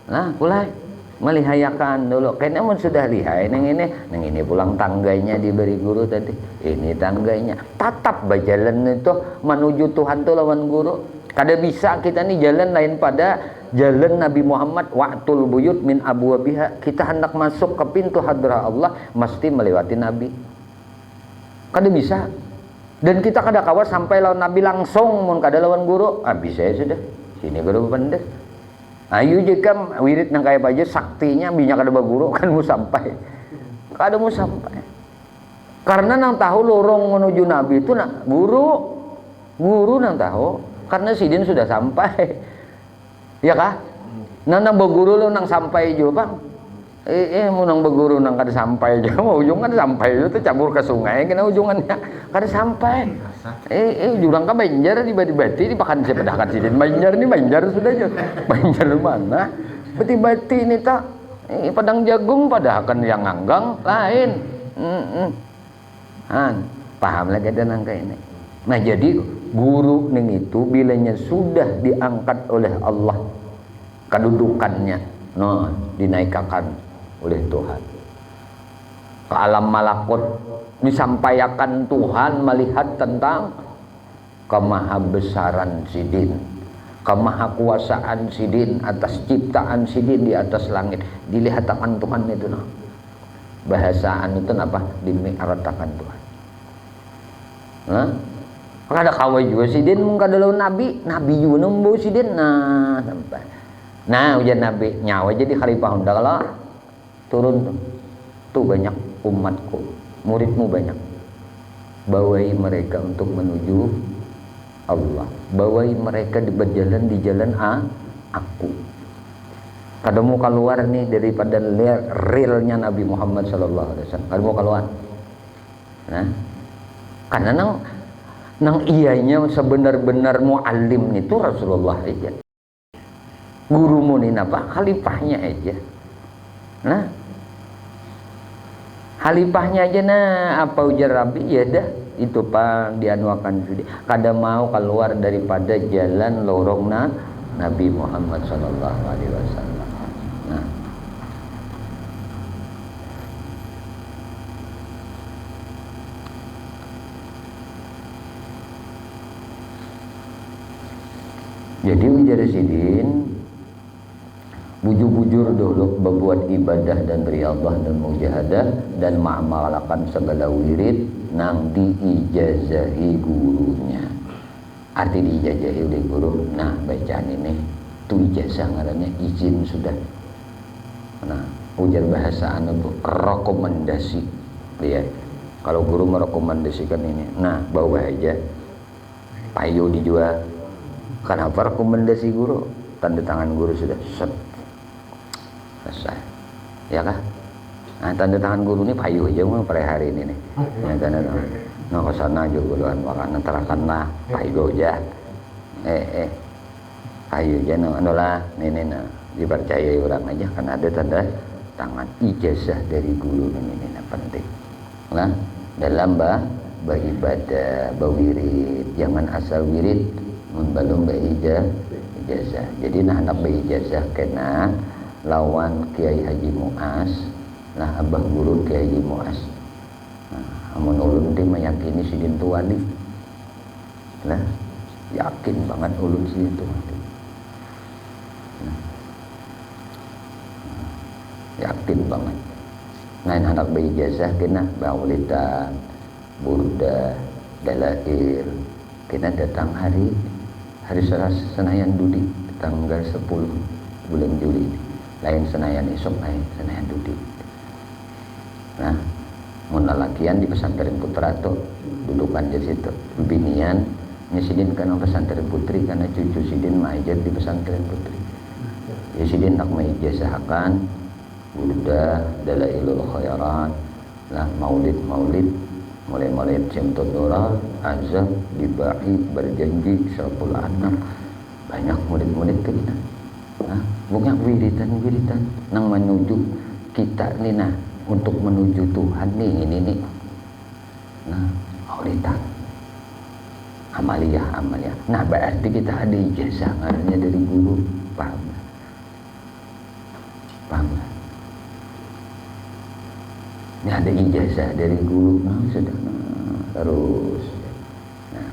Speaker 2: Nah, mulai melihayakan dulu. Kayaknya mun sudah lihai nang ini pulang tangganya diberi guru tadi. Ini tangganya. Tatap berjalan itu menuju Tuhan tuh lawan guru. Kada bisa kita nih jalan lain pada jalan Nabi Muhammad wa'tul buyut min abwabiha. Kita hendak masuk ke pintu hadrah Allah mesti melewati Nabi. Kada bisa. Dan kita kada kawas sampai lawan Nabi langsung mun kada lawan guru. Bisa ya sudah. Sini guru pendes. Ayo jika wirid nang kaya aja saktinya binyak kada baguru kan mu sampai. Kada mu sampai. Karena nang tahu lorong menuju Nabi itu nak guru nang tahu. Karena sidin sudah sampai. Ya kah? Nang baguru lo nang sampai juga, Bang. Mau nang baguru nang kada sampai aja. Mau ujung kan sampai itu cabur ke sungai kena ujungannya kada sampai. Jurang ka Banjar dibati-bati dipakan siapa dah kan sidin Banjar ni Banjar sudah aja. Banjar mana? Bati-bati ni tak. Padang jagung pada akan yang nganggang lain. Paham lagi ada nang kayak ini. Nah jadi guru ning itu bilanya sudah diangkat oleh Allah kedudukannya, dinaikkan oleh Tuhan ke alam malakut, disampaikan Tuhan melihat tentang kemahabesaran sidin, kemahakuasaan sidin atas ciptaan sidin di atas langit, dilihatkan Tuhan itu bahasaan itu apa dimi'ratakan Tuhan. Kada kawai juga sidin mung kada lawan nabi juga nembo sidin sampai. Ujian nabi nyawa jadi khalifah Honda kalau turun tuh banyak umatku, muridmu banyak. Bawai mereka untuk menuju Allah. Bawai mereka berjalan di jalan aku. Kada mau keluar nih daripada realnya Nabi Muhammad sallallahu alaihi wasallam. Kada mau keluar. Karena nang iyanya sebenar-benar muallim itu Rasulullah aja. Guru munin apa? Khalifahnya aja. Nah, khalifahnya aja apa ujar Rabi ya dah itu pak dianuakan sudah. Kada mau keluar daripada jalan lorongna Nabi Muhammad sallallahu alaihi wasallam. Nah, jadi ujar sidin bujur-bujur dulu berbuat ibadah dan riyadhah dan mujahadah dan ma'amalakan segala wirid nang diijazahi gurunya. Arti diijazahi oleh guru, nah bacaan ini tu ijazah ngarannya izin sudah. Nah ujar bahasa anu tuh rekomendasi lihat. Kalau guru merekomendasikan ini, nah bawa aja payu dijual. Kenapa rekomendasi guru? Tanda tangan guru sudah set selesai, ya kah? Nah, tanda tangan guru ini payu aja mah pada hari ini nih. Ya kan, nah kesana juga duluan makan terakanlah payu aja, payu aja lah, ini nah dipercayai orang aja kan ada tanda tangan ijazah dari guru ini penting. Nah dalam beribadah, berwirid, jangan asal wirid, belum berijazah. Jadi nah anak berijazah kena lawan Kiai Haji Muas lah abah guru Kiai Haji Muas. Nah, amun ulun teh meyakini sidin tu wali. Lah, yakin banget ulun sidin tu wali. Nah, yakin banget. Nah, anak berijazah kena maulidan, burda, dalail. Kena datang hari Selasa Senayan Dudi tanggal 10 bulan Juli. Lain Senayan esok, lain Senayan Dudi. Nah, mun lalakian di pesantren putra tuh dudukan di situ. Binian nyesidin kana pesantren putri karena cucu sidin maijaz di pesantren putri. Ya sidin nak maijazahkan burda, dalailul khairat, lah maulid mulai Simtud Nurul, azab, dibahi, berjanji, syarpul anak, banyak murid-murid kita. Nah, bukan wiridan nang menuju kita nih nah untuk menuju Tuhan nih ini. Nah, maulidan, amaliyah. Nah, berarti kita ada ijazah ngarannya dari guru, paham? Ini ada ijazah dari guru, nah sudah terus. Nah,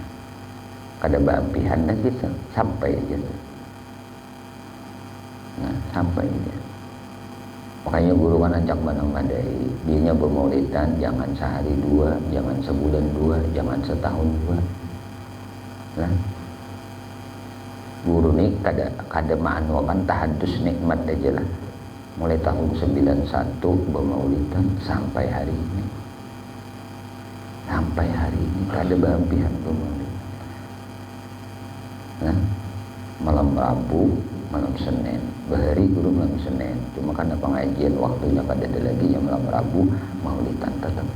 Speaker 2: kada bampihan dah kita sampai aja. Nah, sampai aja. Makanya guru kan ancak manang madai, dianya bermaulidan jangan sehari dua, jangan sebulan dua, jangan setahun dua. Nah, guru nih kada maanuakan tahadus nikmat aja lah. Mulai tahun 91 bermaulidan sampai hari ini kada bampihan bermaulidan. Nah, malam Rabu, malam Senin, bahari guru malam Senin. Cuma karena pengajian waktunya kada ada lagi yang malam Rabu maulidan tetap.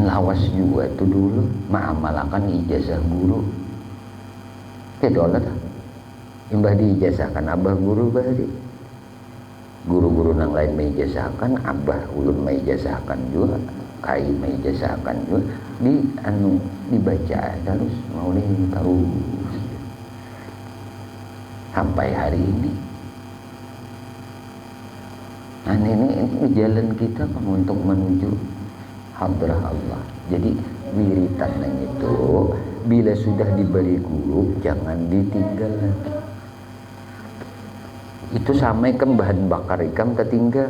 Speaker 2: Lawas juga itu dulu mengamalkan ijazah guru. Kedolah dah. Imbah diijazahkan abah guru bahari. Guru-guru nang lain meijazahkan, abah ulun meijazahkan juga, kai meijazahkan juga. Dibaca terus maulid terus sampai hari ini. Nah ini jalan kita untuk menuju hadrah Allah. Jadi wiritan itu bila sudah diberi guru jangan ditinggal lagi. Itu sama ikan bahan bakar ikan tertinggal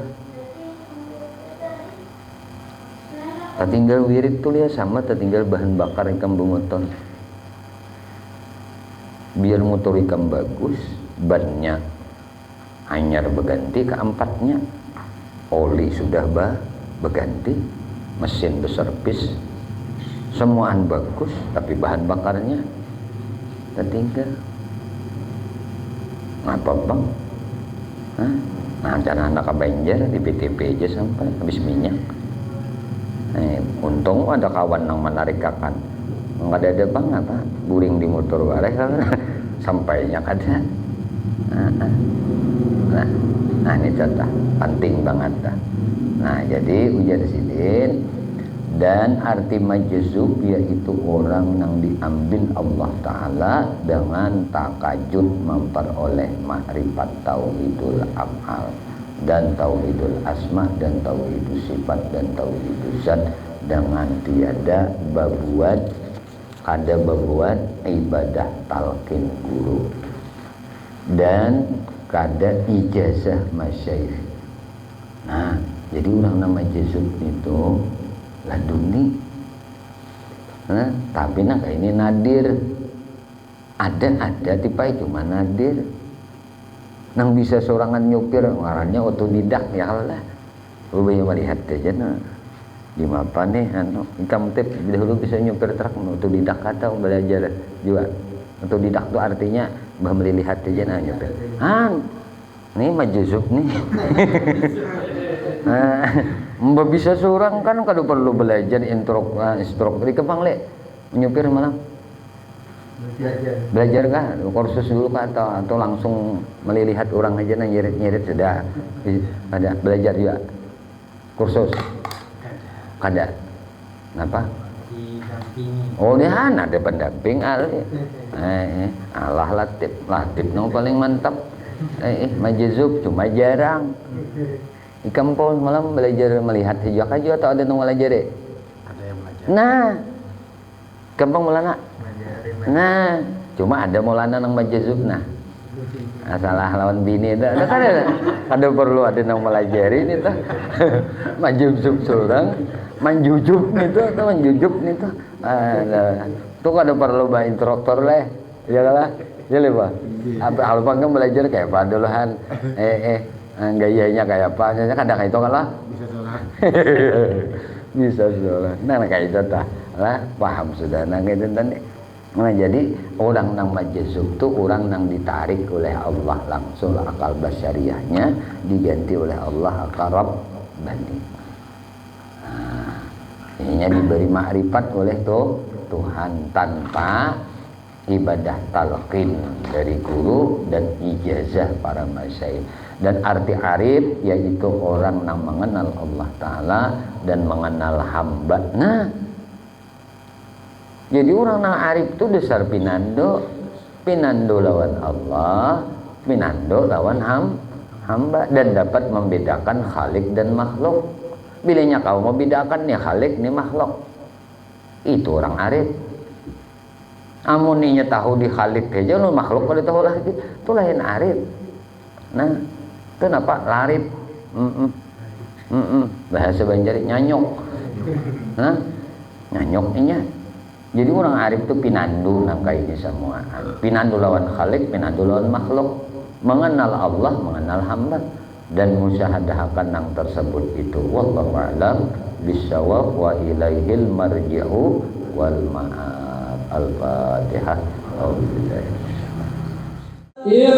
Speaker 2: wirid tuh ya sama tertinggal bahan bakar ikan bermotor. Biar motor ikan bagus, bannya anyar berganti keempatnya, oli sudah berganti, mesin berservis, semuaan bagus, tapi bahan bakarnya tertinggal. Ngapa bang? Nah, jangan anak banjir di BTP aja sampai habis minyak. Untung ada kawan yang menarik kakan. Nggak ada bang apa, buring di motor wae sampainya kada. Nah ini contoh penting banget dah. Nah jadi ujar sidin dan arti majzub yaitu orang yang diambil Allah Ta'ala dengan takajud memperoleh makrifat tauhidul af'al dan tauhidul asma dan tauhidul sifat dan tauhidul zat dengan tiada bebuat ibadah talqin guru dan kada ijazah masyayikh. Nah jadi orang nama majzub itu laduni, tapi nak ini nadir, ada tipai cuma nadir. Nang bisa sorangan nyupir ngarannya otodidak ya Allah. Lu banyak melihat aja nah. Di apa nih ikam tip dahulu bisa nyupir truk otodidak atau belajar juga. Otodidak itu artinya bah melihat aja nah nyupir. Nih majzub nih. Mbak bisa seorang kan kada perlu belajar instruktur kepang le nyupir malam belajar kan kursus dulu kah atau langsung melihat orang aja nah nyirit sudah ada belajar juga kursus kada kenapa dia ada pendamping Allah latif no paling mantap majzub cuma jarang. Ikam pun malam belajar melihat hijau aja atau ada yang belajar deh? Ada yang belajar. Nah, gampang mulana. Nah, cuma ada mulana yang majzub nah. Salah lawan bini itu. Ada perlu ada yang melajari ini tuh. Majzub seorang, manjujub gitu atau manjujub gitu. Tuh ada perlu bah instruktur leh. Ya lah. Ya leh, Pak. Apa hal kan belajar kayak apa duluan. Gayanya kayak apa? Kadang itu kan lah. Bisa sholat. Bisa sholat. Nah kayak itu lah paham sudah. Nah gitu tadi. Nah jadi orang yang majzub itu orang yang ditarik oleh Allah langsung akal basyariahnya diganti oleh Allah akal rabbani. Nah, ininya diberi makrifat oleh Tuhan tanpa ibadah talqin dari guru dan ijazah para masyayikh. Dan arti arif yaitu orang yang mengenal Allah Ta'ala dan mengenal hamba. Nah jadi orang yang arif itu dasar pinando lawan Allah, pinando lawan hamba dan dapat membedakan khalik dan makhluk. Bilanya kau mau bedakan nih khalik nih makhluk, itu orang arif. Amuninya tahu di khalik aja lu makhluk kalau tahu lagi itu lain arif. Nah itu apa larip bahasa Banjar nyanyok nyanyoknya. Jadi orang arif itu pinandu nangka ini semua, pinandu lawan khalik, pinandu lawan makhluk, mengenal Allah, mengenal hamba dan musyahadahakan yang tersebut itu. Wallahu a'lam bishawab wa ilaihil marji'u wal ma'ab. Al-Fatihah.
Speaker 1: Ya